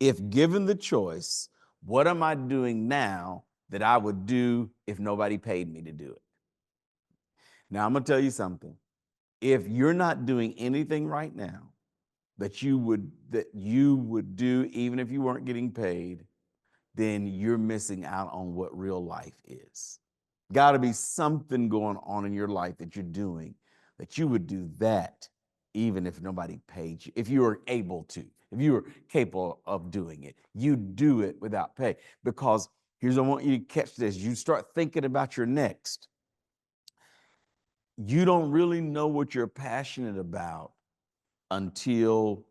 If given the choice, what am I doing now that I would do if nobody paid me to do it? Now, I'm going to tell you something. If you're not doing anything right now that you would do even if you weren't getting paid, then you're missing out on what real life is. Got to be something going on in your life that you're doing that you would do that even if nobody paid you. If you were able to, if you were capable of doing it, you do it without pay. Because here's, I want you to catch this. You start thinking about your next. You don't really know what you're passionate about until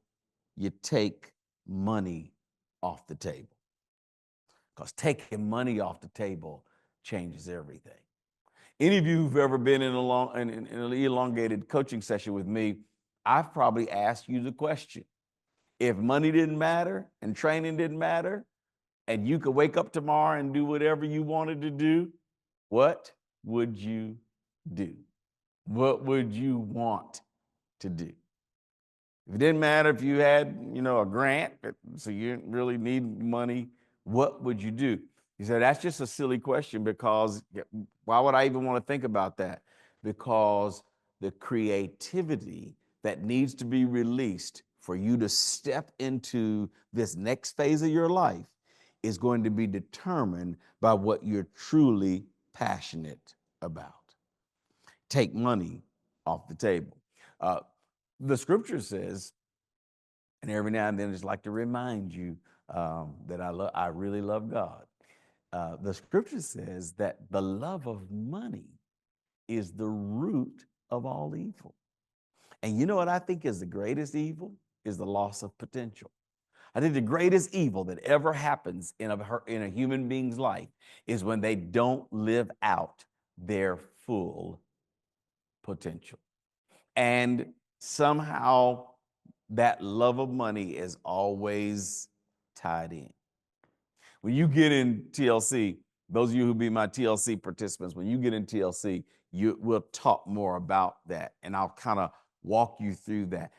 you take money off the table. Because taking money off the table changes everything. Any of you who've ever been in an elongated coaching session with me, I've probably asked you the question. If money didn't matter and training didn't matter, and you could wake up tomorrow and do whatever you wanted to do, what would you do? What would you want to do? If it didn't matter if you had, a grant, so you didn't really need money, what would you do? He said, that's just a silly question because why would I even want to think about that? Because the creativity that needs to be released for you to step into this next phase of your life is going to be determined by what you're truly passionate about. Take money off the table. The scripture says, and every now and then I just like to remind you that I really love God. The scripture says that the love of money is the root of all evil. And you know what I think is the greatest evil? Is the loss of potential. I think the greatest evil that ever happens in a human being's life is when they don't live out their full potential. And somehow that love of money is always tied in. When you get in TLC, those of you who be my TLC participants, when you get in TLC, we'll talk more about that, and I'll kind of walk you through that.